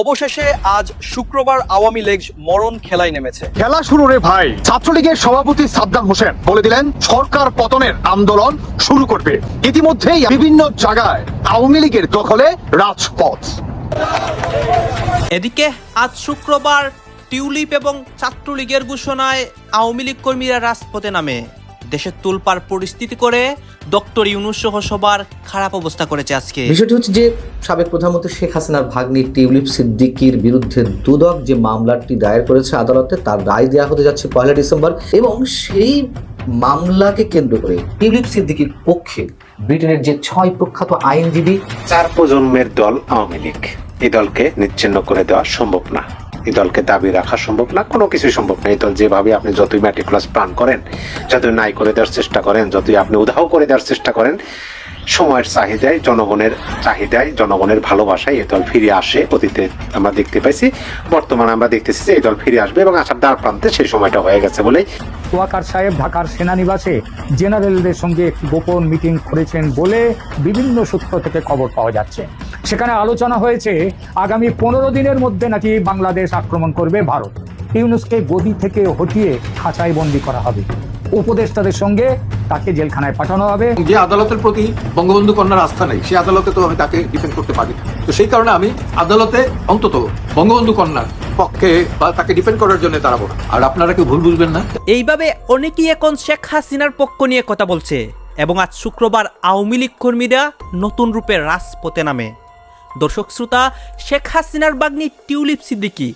অবশেষে আজ শুক্রবার আওয়ামী লীগ মরণ খেলায় নেমেছে। খেলা শুরু রে ভাই। ছাত্রলীগের সভাপতি সাদ্দাম হোসেন বলে দিলেন সরকার পতনের আন্দোলন শুরু করবে। ইতিমধ্যেই বিভিন্ন জায়গায় আওয়ামী লীগের দখলে রাজপথ। এদিকে আজ শুক্রবার টিউলিপ এবং ছাত্রলীগের ঘোষণায় আওয়ামী লীগ কর্মীরা রাজপথে নামে দেশের তোলপাড় পরিস্থিতি করে ডক্টর ইউনূস সহ সবার খারাপ অবস্থা করেছে। আজকে বিষয়টি হচ্ছে যে সাবেক প্রধানমন্ত্রী শেখ হাসিনার ভাগ্নি টিউলিপ সিদ্দিকীর বিরুদ্ধে দুদক যে মামলাটি দায়ের করেছে আদালতে, তার রায় দেওয়া হতে যাচ্ছে 1 ডিসেম্বর এবং সেই মামলাকে কেন্দ্র করে টিউলিপ সিদ্দিকীর পক্ষে ব্রিটেনের যে 6 প্রখ্যাত আইনজীবী, 4 প্রজন্মের দল আওয়ামী লীগ, এই দলকে নিচ্ছিন্ন করে দেওয়া সম্ভব না, এই দলকে দাবি রাখা সম্ভব না, কোনো কিছুই সম্ভব না। এই দল যেভাবে আপনি যতই ম্যাটিকুলাস প্ল্যান করেন, যতই নাই করে দেওয়ার চেষ্টা করেন, যতই আপনি উধাও করে দেওয়ার চেষ্টা করেন, সময়ের চাহিদায়, জনগণের ভালোবাসায় এই দল ফিরে আসে। অতীতে আমরা দেখতে পাইছি, বর্তমানে আমরা দেখতেছি যে এই দল ফিরে আসবে এবং আসার দ্বার প্রান্তে সেই সময়টা হয়ে গেছে বলেই। ওয়াকার সাহেব ঢাকার সেনানিবাসে জেনারেলদের সঙ্গে একটি গোপন মিটিং করেছেন বলে বিভিন্ন সূত্র থেকে খবর পাওয়া যাচ্ছে। সেখানে আলোচনা হয়েছে আগামী 15 দিনের মধ্যে নাকি বাংলাদেশ আক্রমণ করবে ভারত। ইউনূসকে গদি থেকে হটিয়ে খাঁচায় বন্দী করা হবে, উপদেষ্টাদের সঙ্গে তাকে জেলখানায় পাঠানো হবে। যে আদালতের প্রতি বঙ্গবন্ধু কন্যার আস্থা নেই, সেই আদালতে তো আমি তাকে ডিফেন্ড করতে পারি। তো সেই কারণে আমি আদালতে অন্তত বঙ্গবন্ধু কন্যার পক্ষে বা তাকে ডিফেন্ড করার জন্য দাঁড়াবো না। আর আপনারা কেউ ভুল বুঝবেন না। এইভাবে অনেকেই এখন শেখ হাসিনার পক্ষ নিয়ে কথা বলছে এবং আজ শুক্রবার আওয়ামী লীগ কর্মীরা নতুন রূপে রাজপথে নামে। দর্শক শ্রোতা, শেখ হাসিনার ভাগ্নি টিউলিপ সিদ্দিকী,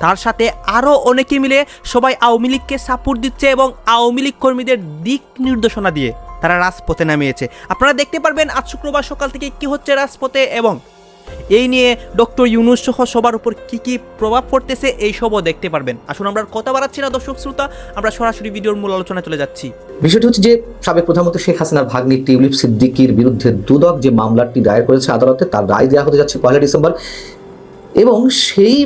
তার সাথে আরও অনেকে মিলে সবাই আওয়ামী লীগকে সাপোর্ট দিচ্ছে এবং আওয়ামী লীগ কর্মীদের দিক নির্দেশনা দিয়ে তারা রাজপথে নামিয়েছে। আপনারা দেখতে পারবেন আজ শুক্রবার সকাল থেকে কি হচ্ছে রাজপথে এবং এই নিয়ে ডক্টর ইউনূস সহ সবার উপর কি প্রভাব পড়তেছে এইসবও দেখতে পারবেন। আসুন আমরা কথা বাড়াচ্ছি না দর্শক শ্রোতা, আমরা সরাসরি ভিডিওর মূল আলোচনায় চলে যাচ্ছি। বিষয়টি হচ্ছে যে সাবেক প্রধানমন্ত্রী শেখ হাসিনার ভাগ্নি টিউলিপ সিদ্দিকীর বিরুদ্ধে দুদক যে মামলাটি দায়ের করেছে আদালতে, তার রায় দেওয়া হতে যাচ্ছে 1 ডিসেম্বর এবং সেই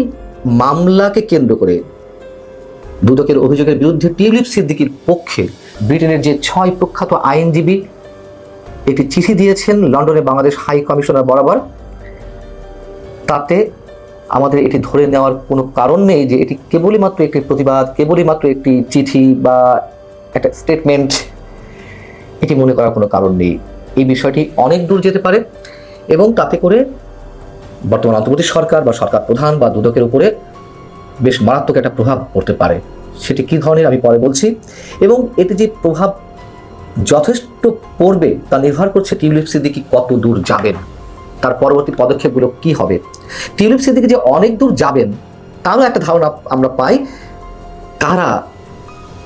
মামলাকে কেন্দ্র করে দুদকের অভিযোগের বিরুদ্ধে টিউলিপ সিদ্দিকীর পক্ষে ব্রিটেনের যে 6 প্রখ্যাত আইনজীবী একটি চিঠি দিয়েছেন লন্ডনে বাংলাদেশ হাই কমিশনার বরাবর। তাতে আমাদের এটি ধরে নেওয়ার কোনো কারণ নেই যে এটি কেবলই মাত্র একটি প্রতিবাদ, কেবলই মাত্র একটি চিঠি বা একটা স্টেটমেন্ট, এটি মনে করার কোনো কারণ নেই। এই বিষয়টি অনেক দূর যেতে পারে এবং তাতে করে বর্তমান অন্তর্বর্তী সরকার বা সরকার প্রধান বা দুদকের উপরে বেশ মারাত্মক একটা প্রভাব পড়তে পারে। সেটি কী ধরনের আমি পরে বলছি এবং এটি যে প্রভাব যথেষ্ট পড়বে তা নির্ভর করছে টিউলিপ সিদ্দিকী কত দূর যাবেন, তার পরবর্তী পদক্ষেপগুলো কি হবে। টিউলিপ সিদ্দিকী যে অনেক দূর যাবেন তারও একটা ধারণা আমরা পাই। কারা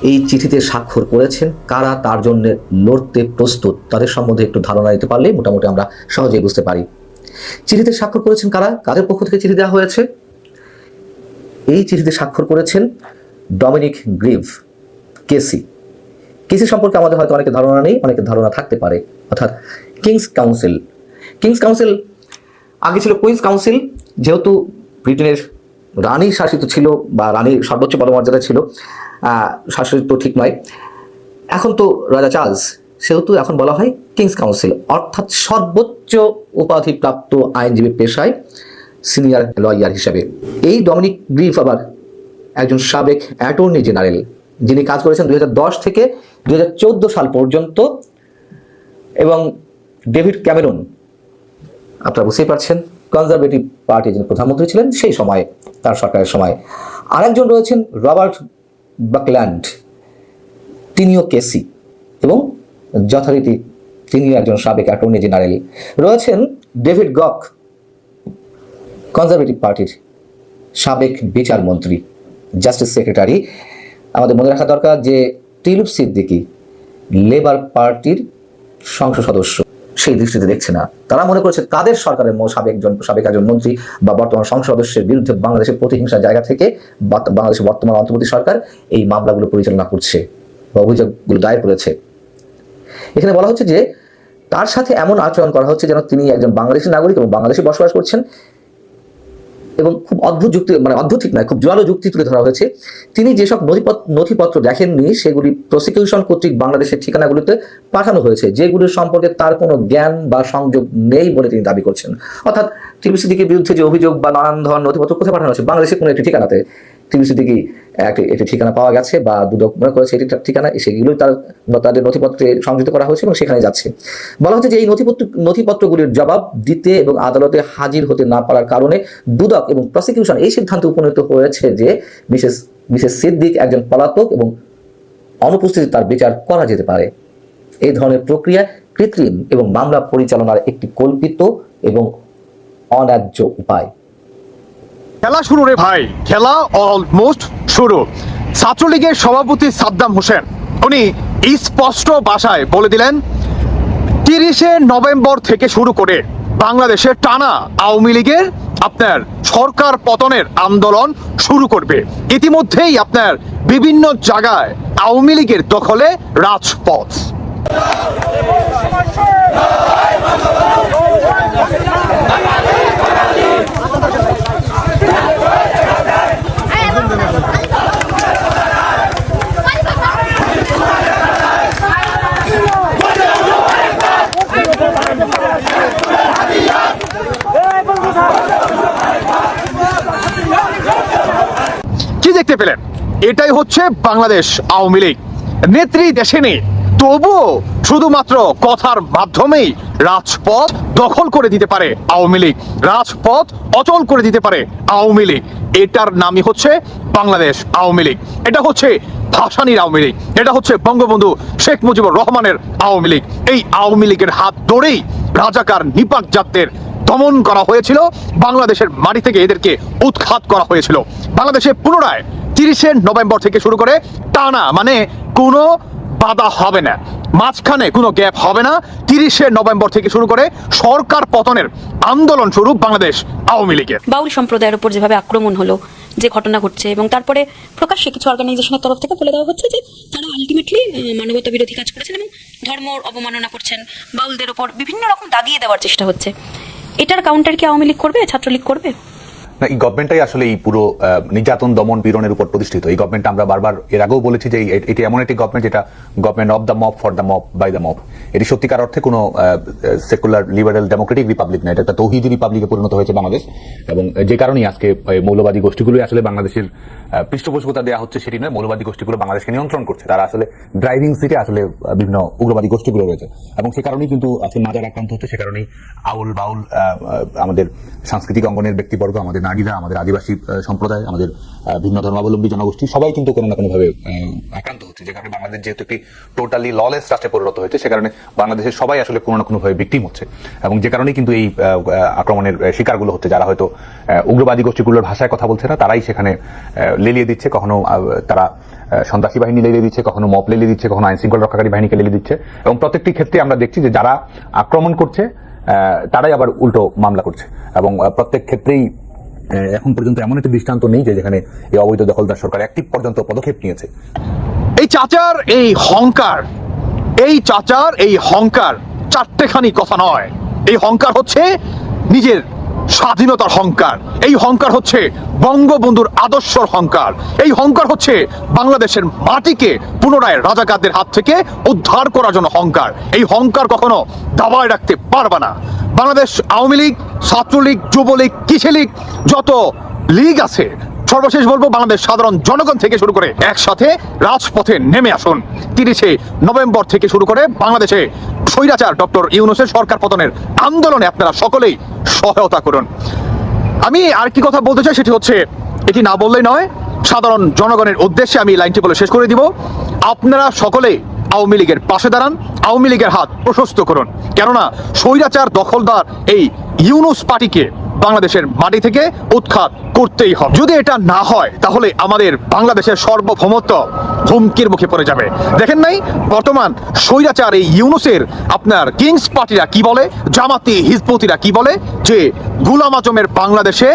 এই চিঠিতে স্বাক্ষর করেছেন, কারা তার জন্য লড়তে প্রস্তুত, তাদের সম্বন্ধে একটু ধারণা দিতে পারলে মোটামুটি আমরা সহজেই বুঝতে পারি। চিঠিতে স্বাক্ষর করেছেন কারা, কাদের পক্ষ থেকে চিঠি দেওয়া হয়েছে? এই চিঠিতে স্বাক্ষর করেছেন ডমিনিক গ্রিভ, কেসি সম্পর্কে আমাদের হয়তো অনেকের ধারণা নেই, অনেকের ধারণা থাকতে পারে। অর্থাৎ কিংস কাউন্সিল আগে ছিল কুইন্স কাউন্সিল, যেহেতু ব্রিটেনের রানী শাসিত ছিল বা রানীর সর্বোচ্চ পদমর্যাদা ছিল, শাসিত ঠিক নয়, এখন তো রাজা চার্লস, সেহেতু এখন বলা হয় কিংস কাউন্সিল, অর্থাৎ সর্বোচ্চ উপাধিপ্রাপ্ত আইনজীবী পেশায় সিনিয়র লয়ার হিসাবে। এই ডমিনিক গ্রিভ আবার একজন সাবেক অ্যাটর্নি জেনারেল, যিনি কাজ করেছেন 2010 থেকে 2014 সাল পর্যন্ত। এবং ডেভিড ক্যামেরন, আপনারা বুঝতেই পারছেন, কনজারভেটিভ পার্টির যিনি প্রধানমন্ত্রী ছিলেন সেই সময়, তার সরকারের সময়। আরেকজন রয়েছেন রবার্ট বাকল্যান্ড, তিনিও কেসি এবং যথারীতি তিনিও একজন সাবেক অ্যাটর্নি জেনারেল। রয়েছেন ডেভিড গক, কনজারভেটিভ পার্টির সাবেক বিচারমন্ত্রী, জাস্টিস সেক্রেটারি। আমাদের মনে রাখা দরকার যে টিউলিপ সিদ্দিকী লেবার পার্টির সংসদ সদস্য, সেই দৃষ্টিতে দেখছে না। তারা মনে করছে তাদের সরকারের সাবেক একজন মন্ত্রী বা বর্তমান সংসদ সদস্যের বিরুদ্ধে বাংলাদেশের প্রতিহিংসার জায়গা থেকে বাংলাদেশের বর্তমান অন্তর্বর্তী সরকার এই মামলাগুলো পরিচালনা করছে বা অভিযোগগুলো দায়ের করেছে। এখানে বলা হচ্ছে যে তার সাথে এমন আচরণ করা হচ্ছে যেন তিনি একজন বাংলাদেশি নাগরিক এবং বাংলাদেশে বসবাস করছেন। এবং খুব অদ্ভুত যুক্তি, মানে অদ্ভুত ঠিক নয়, খুব জোরালো যুক্তি তুলে ধরা হয়েছে। তিনি যেসব নথিপত্র দেখেননি সেগুলি প্রসিকিউশন কর্তৃক বাংলাদেশের ঠিকানাগুলিতে পাঠানো হয়েছে, যেগুলির সম্পর্কে তার কোনো জ্ঞান বা সংযোগ নেই বলে তিনি দাবি করছেন। অর্থাৎ টিপু সিদ্দিকীর বিরুদ্ধে যে অভিযোগ বা নানান ধরনের নথিপত্র কোথায় পাঠানো হয়েছে, বাংলাদেশের কোনো একটি ঠিকানাতে টিপু সিদ্দিকী একটি ঠিকানা পাওয়া গেছে বা দুদক মনে করেছে এটি ঠিকানা, সেগুলোই তাদের নথিপত্রে সংযুক্ত করা হয়েছে এবং সেখানে যাচ্ছে। বলা হচ্ছে যে এই নথিপত্রগুলির জবাব দিতে এবং আদালতে হাজির হতে না পারার কারণে দুদক এবং প্রসিকিউশন এই সিদ্ধান্তে উপনীত হয়েছে যে মিসেস সিদ্দিক একজন পলাতক এবং অনুপস্থিতি তার বিচার করা যেতে পারে। এই ধরনের প্রক্রিয়া কৃত্রিম এবং মামলা পরিচালনার একটি কল্পিত এবং অন্যায্য উপায়। খেলা শুরু রে ভাই, খেলা অলমোস্ট শুরু। ছাত্রলীগের সভাপতি সাদ্দাম হোসেন উনি স্পষ্ট ভাষায় বলে দিলেন 30শে নভেম্বর থেকে শুরু করে বাংলাদেশে টানা আওয়ামী লীগের আপনার সরকার পতনের আন্দোলন শুরু করবে। ইতিমধ্যেই আপনার বিভিন্ন জায়গায় আওয়ামী লীগের দখলে রাজপথ। কি দেখতে পেলেন? এটাই হচ্ছে বাংলাদেশ আওয়ামী লীগ। নেত্রী দেশে নেই, তবুও শুধুমাত্র কথার মাধ্যমেই রাজপথ দখল করে দিতে পারে আওয়ামী লীগ, রাজপথ অচল করে দিতে পারে আওয়ামী লীগ। এটার নামই হচ্ছে বাংলাদেশ আওয়ামী লীগ। এটা হচ্ছে ভাসানীর আওয়ামী লীগ, এটা হচ্ছে বঙ্গবন্ধু শেখ মুজিবুর রহমানের আওয়ামী লীগ। এই আওয়ামী লীগের হাত ধরেই রাজাকার নিপাক জাতদের দমন করা হয়েছিল, বাংলাদেশের মাটি থেকে এদেরকে উৎখাত করা হয়েছিল। বাংলাদেশে পুনরায় 30শে নভেম্বর থেকে শুরু করে টানা, মানে কোনো বাধা হবে না, মাঝখানে কোনো গ্যাপ হবে না, 30শে নভেম্বর থেকে শুরু করে সরকার পতনের আন্দোলন শুরু বাংলাদেশ আওয়ামী লীগের। বাউল সম্প্রদায়ের উপর যেভাবে আক্রমণ হলো, যে ঘটনা ঘটছে, এবং তারপরে প্রকাশ্যে কিছু অর্গানাইজেশনের তরফ থেকে বলে দেওয়া হচ্ছে যে তারা আলটিমেটলি মানবতা বিরোধী কাজ করেছেন এবং ধর্ম অবমাননা করছেন, বাউলদের উপর বিভিন্ন রকম দাগিয়ে দেওয়ার চেষ্টা হচ্ছে। এটার কাউন্টার কি আওয়ামী লীগ করবে, ছাত্রলীগ করবে? না, এই গভর্নমেন্টটাই আসলে এই পুরো নির্যাতন দমন পীড়নের উপর প্রতিষ্ঠিত। এই গভর্নমেন্ট আমরা বারবার এর আগেও বলেছি যে এটি এমন একটি গভর্নমেন্ট যেটা government of the mob, for the mob, by the mob. এটি সত্যিকার অর্থে কোনো সেকুলার লিবারেল ডেমোক্রেটিক রিপাবলিক না, এটা একটা তৌহিদি রিপাবলিকে পরিণত হয়েছে বাংলাদেশ। এবং যে কারণেই আজকে মৌলবাদী গোষ্ঠীগুলোই আসলে বাংলাদেশের পৃষ্ঠপোষকতা দেওয়া হচ্ছে সেটি নয়, মৌলবাদী গোষ্ঠীগুলো বাংলাদেশকে নিয়ন্ত্রণ করছে। তারা আসলে ড্রাইভিং সিটে আসলে বিভিন্ন উগ্রবাদী গোষ্ঠীগুলো রয়েছে এবং সে কারণেই কিন্তু আজকে মাজার আক্রান্ত হচ্ছে। সে কারণেই আউল বাউল আমাদের সাংস্কৃতিক অঙ্গনের ব্যক্তিবর্গ, আমাদের নারীরা, আমাদের আদিবাসী সম্প্রদায়, আমাদের ভিন্ন ধর্মাবলম্বী জনগোষ্ঠী সবাই কিন্তু কোনো না কোনোভাবে আক্রান্ত হচ্ছে। যে কারণে বাংলাদেশ যেহেতু একটি টোটালি ললেস রাষ্ট্রে পরিণত হয়েছে, সে কারণে বাংলাদেশের সবাই আসলে কোনো না কোনোভাবে ভিকটিম হচ্ছে এবং যে কারণেই কিন্তু এই আক্রমণের শিকারগুলো হচ্ছে। যারা হয়তো উগ্রবাদী গোষ্ঠীগুলোর ভাষায় কথা বলছে না, তারাই সেখানে লেলিয়ে দিচ্ছে। কখনো তারা সন্ত্রাসী বাহিনী লেলিয়ে দিচ্ছে, কখনো মব লেলিয়ে দিচ্ছে, কখনো আইন শৃঙ্খলা রক্ষাকারী বাহিনীকে লেলিয়ে দিচ্ছে এবং প্রত্যেকটি ক্ষেত্রে আমরা দেখছি যে যারা আক্রমণ করছে তারাই আবার উল্টো মামলা করছে এবং প্রত্যেক ক্ষেত্রেই এখন পর্যন্ত এমন একটি দৃষ্টান্ত নেই যে যেখানে এই অবৈধ দখলদার সরকার একটি পর্যন্ত পদক্ষেপ নিয়েছে। এই চাচার এই হংকার, এই চাচার এই হংকার চারটেখানি কথা নয়। এই হংকার হচ্ছে নিজের স্বাধীনতার হংকার, এই হংকার হচ্ছে বঙ্গবন্ধুর আদর্শর হংকার, এই হংকার হচ্ছে বাংলাদেশের মাটিকে পুনরায় রাজাকারদের হাত থেকে উদ্ধার করার জন্য হংকার। এই হংকার কখনো দাবায় রাখতে পারবে না। বাংলাদেশ আওয়ামী লীগ, ছাত্রলীগ, যুবলীগ, কৃষি লীগ, যত লীগ আছে, সর্বশেষ বলবো বাংলাদেশ সাধারণ জনগণ থেকে শুরু করে একসাথে রাজপথে নেমে আসুন। 30শে নভেম্বর থেকে শুরু করে বাংলাদেশে স্বৈরাচার ডক্টর ইউনূসের সরকার পতনের আন্দোলনে আপনারা সকলেই সহায়তা করুন। আমি আর কি কথা বলতে চাই সেটি হচ্ছে, এটি না বললেই নয়, সাধারণ জনগণের উদ্দেশ্যে আমি লাইনটি বলে শেষ করে দিব। আপনারা সকলেই আওয়ামী লীগের পাশে দাঁড়ান, আওয়ামী লীগের হাত প্রশস্ত করুন, কেননা স্বৈরাচার দখলদার এই ইউনূস পার্টিকে বাংলাদেশের মাটি থেকে উৎখাত করতেই হবে। যদি এটা না হয় তাহলে আমাদের বাংলাদেশের সার্বভৌমত্ব হুমকির মুখে পড়ে যাবে। দেখেন নাই বর্তমান স্বৈরাচার এই ইউনূসের আপনার কিংস পার্টিরা কি বলে, জামাতি হিজবুতিরা কি বলে, যে গোলাম আজমের বাংলাদেশে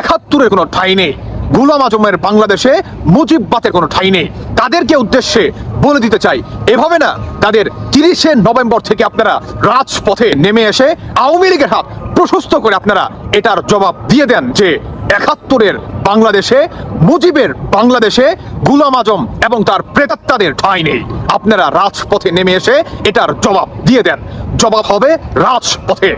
৭১-এর কোনো ঠাঁই নেই, গোলাম আজমের বাংলাদেশে মুজিববাদের কোনো ঠাঁই নেই। তাদেরকে উদ্দেশ্যে বলে দিতে চাই, এভাবে না, তাদের 30শে নভেম্বর থেকে আপনারা রাজপথে নেমে এসে আওয়ামী লীগের হাত প্রশস্ত করে আপনারা এটার জবাব দিয়ে দেন যে 71-এর বাংলাদেশে, মুজিবের বাংলাদেশে গুলাম আজম এবং তার প্রেতাত্মাদের ঠাঁই নেই। আপনারা রাজপথে নেমে এসে এটার জবাব দিয়ে দেন। জবাব হবে রাজপথে,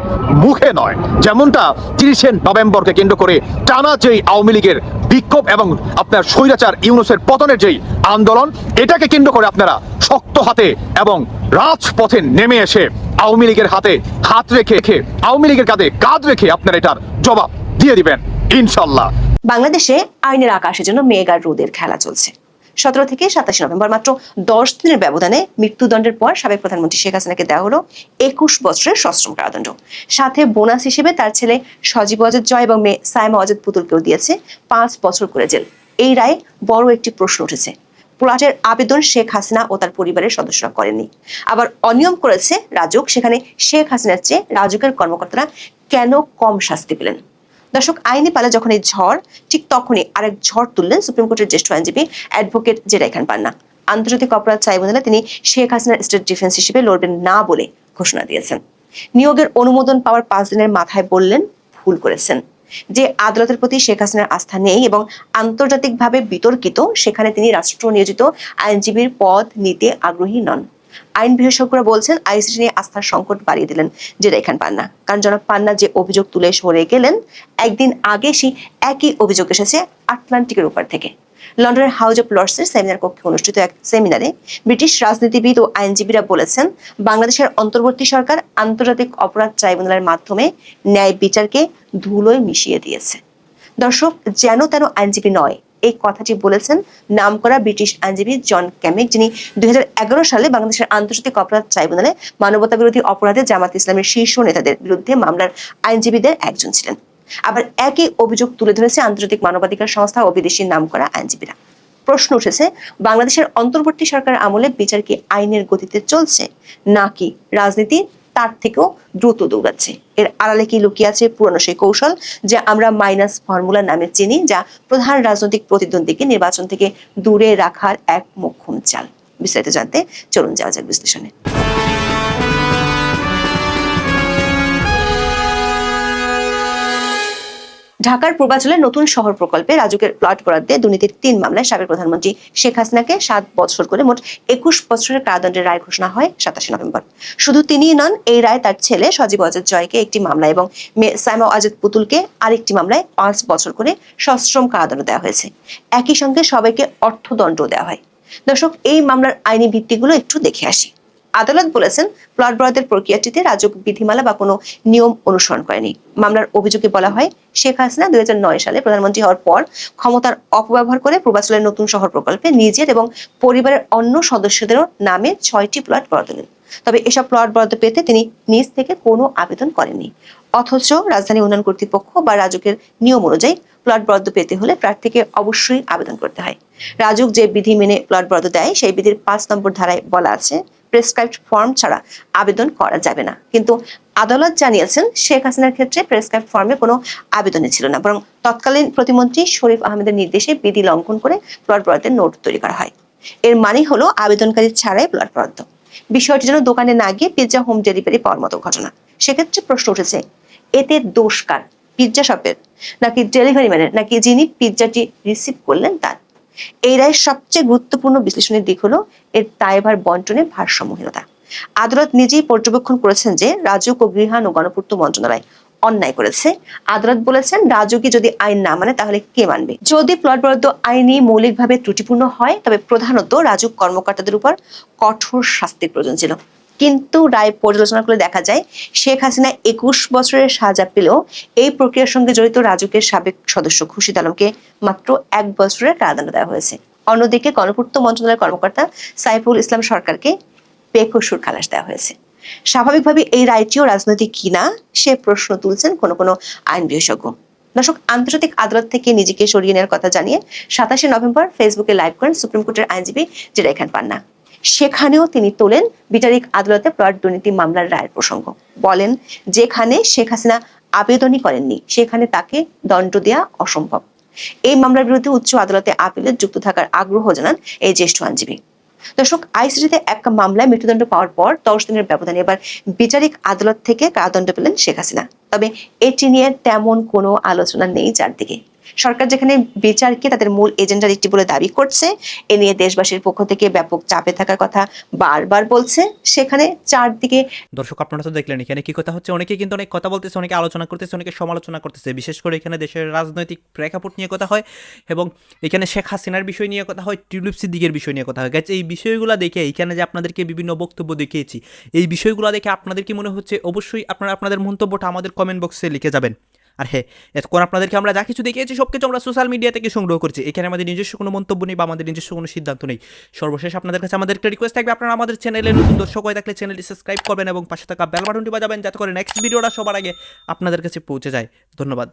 মুখে নয়। যেমনটা 30শে নভেম্বরকে কেন্দ্র করে টানা যেই আওয়ামী লীগের বিক্ষোভ এবং আপনার স্বৈরাচার ইউনূসের পতনের যেই আন্দোলন, এটাকে কেন্দ্র করে আপনারা শক্ত হাতে এবং রাজপথে নেমে এসে আওয়ামী লীগের হাতে হাত রেখে আওয়ামী লীগের কাঁধে কাঁধ রেখে আপনারা এটার জবাব দিয়ে দিবেন ইনশাল্লাহ। বাংলাদেশে আইনের আকাশের জন্য মেঘ আর রোদের খেলা চলছে। 17 থেকে 27 নভেম্বর মাত্র 10 দিনের ব্যবধানে মৃত্যুদণ্ডের পর সাবেক প্রধানমন্ত্রী শেখ হাসিনাকে দেওয়া হলো 21 বছরের সশ্রম কারাদণ্ড। সাথে বোনাস হিসেবে তার ছেলে সজীব ওয়াজেদ জয় এবং মেয়ে সাইমা ওয়াজেদ পুতুলকেও দিয়েছে 5 বছর করে জেল। এই রায়ে বড় একটি প্রশ্ন উঠেছে। পুলাটের আবেদন শেখ হাসিনা ও তার পরিবারের সদস্যরা করেননি, আবার অনিয়ম করেছে রাজুক। সেখানে শেখ হাসিনার চেয়ে রাজুকের কর্মকর্তারা কেন কম শাস্তি পেলেন? দর্শক, আইনি পালা যখন এই ঝড়, ঠিক তখনই আরেক ঝড় তুললেন সুপ্রিম কোর্টের জ্যেষ্ঠ আইনজীবী অ্যাডভোকেট জেরা খান পান্না। আন্তর্জাতিক অপরাধ ট্রাইব্যুনালে তিনি শেখ হাসিনার স্টেট ডিফেন্স হিসেবে লড়বেন না বলে ঘোষণা দিয়েছেন। নিয়োগের অনুমোদন পাওয়ার 5 দিনের মাথায় বললেন ভুল করেছেন। যে আদালতের প্রতি শেখ হাসিনার আস্থা নেই এবং আন্তর্জাতিকভাবে বিতর্কিত, সেখানে তিনি রাষ্ট্র নিয়োজিত আইনজীবীর পদ নিতে আগ্রহী নন। আইন বিশেষজ্ঞরা বলছেন আইসিটি নিয়ে আস্থার সংকট বাড়িয়ে দিলেন জেরা খান পান্না। কারণ জনাব পান্না যে অভিযোগ তুলে সরে গেলেন, একদিন আগে সেই একই অভিযোগ এসেছে আটলান্টিকের উপর থেকে। লন্ডনের হাউস অফ লর্ডসের সেমিনার কক্ষে অনুষ্ঠিত এক সেমিনারে ব্রিটিশ রাজনীতিবিদ ও আইনজীবীরা বলেছেন বাংলাদেশের অন্তর্বর্তী সরকার আন্তর্জাতিক অপরাধ ট্রাইব্যুনালের মাধ্যমে ন্যায় বিচারকে ধুলোয় মিশিয়ে দিয়েছে। দর্শক, যেন তেন আইনজীবী নয়, এই কথাটি বলেছেন নামকরা ব্রিটিশ আইনজীবী জন ক্যামেক, যিনি 2011 সালে বাংলাদেশের আন্তর্জাতিক অপরাধ ট্রাইব্যুনালে মানবতা বিরোধী অপরাধে জামাত ইসলামের শীর্ষ নেতাদের বিরুদ্ধে মামলার আইনজীবীদের একজন ছিলেন। আবার একই অভিযোগ তুলে ধরেছে আন্তর্জাতিক মানবাধিকার সংস্থা ও বিদেশি নামকরা আইনজীবীরা। প্রশ্ন উঠেছে, বাংলাদেশের অন্তর্বর্তী সরকার আমলে বিচার কি আইনের গতিতে চলছে, নাকি রাজনীতি তার থেকেও দ্রুত দৌড়াচ্ছে? এর আড়ালে কি লুকিয়ে আছে পুরনো সেই কৌশল যা আমরা মাইনাস ফর্মুলা নামে চিনি, যা প্রধান রাজনৈতিক প্রতিদ্বন্দ্বীকে নির্বাচন থেকে দূরে রাখার এক মোক্ষম চাল? বিস্তারিত জানতে চলুন যাওয়া যাক বিশ্লেষণে। ঢাকার পূর্বাঞ্চলের নতুন শহর প্রকল্পে রাজুকের প্লট বরাদ্দে দুর্নীতির 3 মামলায় সাবেক প্রধানমন্ত্রী শেখ হাসিনাকে 7 বছর করে মোট 21 বছরের কারাদণ্ডের রায় ঘোষণা হয় 27 নভেম্বর। শুধু তিনিই নন, এই রায় তার ছেলে সজীব ওয়াজেদ জয়কে একটি মামলায় এবং মেয়ে সাইমা ওয়াজেদ পুতুলকে আরেকটি মামলায় 5 বছর করে সশ্রম কারাদণ্ড দেওয়া হয়েছে। একই সঙ্গে সবাইকে অর্থদণ্ড দেওয়া হয়। দর্শক, এই মামলার আইনি ভিত্তিগুলো একটু দেখে আসি। আদালত বলেছেন প্লট বরাদ্দের প্রক্রিয়াটিতে রাজুক বিধিমালা বা কোনো নিয়ম অনুসরণ করেনি। মামলার অভিযোগে বলা হয় শেখ হাসিনা 2009 সালে প্রধানমন্ত্রী হওয়ার পর ক্ষমতার অপব্যবহার করে পূর্বাঞ্চলের নতুন শহর প্রকল্পে নিজের এবং পরিবারের অন্য সদস্যদেরও নামে 6টি প্লট বরাদ্দ দেন। তবে এসব প্লট বরাদ্দ পেতে তিনি নিজ থেকে কোনো আবেদন করেননি। অথচ রাজধানী উন্নয়ন কর্তৃপক্ষ বা রাজুকের নিয়ম অনুযায়ী প্লট বরাদ্দ পেতে হলে প্রার্থীকে অবশ্যই আবেদন করতে হয়। রাজুক যে বিধি মেনে প্লট বরাদ্দ দেয়, সেই বিধির 5 নম্বর ধারায় বলা আছে প্রেসক্রাইবড ফর্ম ছাড়া আবেদন করা যাবে না। কিন্তু আদালত জানিয়েছেন শেখ হাসিনার ক্ষেত্রে প্রেসক্রাইবড ফর্মে কোনো আবেদনই ছিল না, বরং তৎকালীন প্রতিমন্ত্রী শরীফ আহমেদের নির্দেশে বিধি লঙ্ঘন করে প্লট বরাদ্দের নোট তৈরি করা হয়। এর মানে হলো আবেদনকারী ছাড়াই প্লট বরাদ্দ। বিষয়টি যেন দোকানে না গিয়ে পিৎজা হোম ডেলিভারি পাওয়ার মতো ঘটনা। সেক্ষেত্রে প্রশ্ন উঠেছে, এতে দোষ কার? পিৎজা শপের, নাকি ডেলিভারি ম্যানের, নাকি যিনি পিৎজাটি রিসিভ করলেন তার? এই রায়ের সবচেয়ে গুরুত্বপূর্ণ বিশ্লেষণের দিক হলো এর দায়ভার বন্টনে ভারসাম্যহীনতা। আদালত নিজেই পর্যবেক্ষণ করেছেন যে রাজুক ও গৃহায়ণ ও গণপূর্ত মন্ত্রণালয় অন্যায় করেছে। আদালত বলেছেন রাজুকি যদি আইন না মানে তাহলে কে মানবে? যদি প্লট বরাদ্দ আইনি মৌলিকভাবে ত্রুটিপূর্ণ হয়, তবে প্রধানত রাজুক কর্মকর্তাদের উপর কঠোর শাস্তির প্রয়োজন ছিল। কিন্তু রায় পর্যালোচনা করে দেখা যায় শেখ হাসিনা 21 বছরের সাজা পেলেও এই প্রক্রিয়ার সঙ্গে জড়িত রাজুকের সাবেক সদস্য খুরশিদ আলমকে মাত্র 1 বছরের কারাদণ্ড দেওয়া হয়েছে। অন্যদিকে গণপূর্ত মন্ত্রণালয়ের কর্মকর্তা সাইফুল ইসলাম সরকারকে বেকসুর খালাস দেওয়া হয়েছে। স্বাভাবিকভাবে এই রায়টিও রাজনৈতিক কিনা সে প্রশ্ন তুলছেন কোনো আইন বিশেষজ্ঞ। দর্শক, আন্তর্জাতিক আদালত থেকে নিজেকে সরিয়ে নেওয়ার কথা জানিয়ে 27 নভেম্বর ফেসবুকে লাইভ করেন সুপ্রিম কোর্টের আইনজীবী জেরা খান পান্না। সেখানেও তিনি তোলেন বিচারিক আদালতে প্লট দুর্নীতি মামলার রায়ের প্রসঙ্গ। বলেন, যেখানে শেখ হাসিনা আবেদনই করেননি সেখানে তাকে দণ্ড দেওয়া অসম্ভব। এই মামলার বিরুদ্ধে উচ্চ আদালতে আপিলে যুক্ত থাকার আগ্রহ জানান এই জ্যেষ্ঠ আইনজীবী। দর্শক, আইসিটিতে এক মামলায় মৃত্যুদণ্ড পাওয়ার পর 10 দিনের ব্যবধানে এবার বিচারিক আদালত থেকে কারাদণ্ড পেলেন শেখ হাসিনা। তবে এটি নিয়ে তেমন কোনো আলোচনা নেই চারদিকে। সরকার যেখানে বিচারকে তাদের মূল এজেন্ডার একটি বলে দাবি করছে, এ নিয়ে দেশবাসীর পক্ষ থেকে ব্যাপক চাপে থাকার কথা বারবার বলছে, সেখানে চারদিকে দর্শক আপনারা তো দেখলেন এখানে কি কথা হচ্ছে, অনেকে কিন্তু অনেক কথা বলতেছে, অনেকে আলোচনা করতেছে, অনেকে সমালোচনা করতেছে। বিশেষ করে এখানে দেশের রাজনৈতিক প্রেক্ষাপট নিয়ে কথা হয় এবং এখানে শেখ হাসিনার বিষয় নিয়ে কথা হয়, টিউলিপ সিদ্দিকের বিষয় নিয়ে কথা হয়। গাইস, এই বিষয়গুলো দেখে এখানে যে আপনাদেরকে বিভিন্ন বক্তব্য দেখিয়েছি, এই বিষয়গুলো দেখে আপনাদের কি মনে হচ্ছে অবশ্যই আপনারা আপনাদের মন্তব্যটা আমাদের কমেন্ট বক্সে লিখে যাবেন। আর হ্যাঁ, এতক্ষণ আপনাদেরকে আমরা যা কিছু দেখিয়েছি সব কিছু আমরা সোশ্যাল মিডিয়া থেকে সংগ্রহ করছি, এখানে আমাদের নিজস্ব কোনো মন্তব্য নেই বা আমাদের নিজস্ব কোনো সিদ্ধান্ত নেই। সর্বশেষ আপনাদের কাছে আমাদের একটা রিকোয়েস্ট থাকবে, আপনারা আমাদের চ্যানেলে নতুন দর্শক হয়ে থাকলে চ্যানেলটি সাবস্ক্রাইব করবেন এবং পাশে থাকা বেল বাটনটি বাজাবেন যাতে করে নেক্সট ভিডিওটা সবার আগে আপনাদের কাছে পৌঁছে যায়। ধন্যবাদ।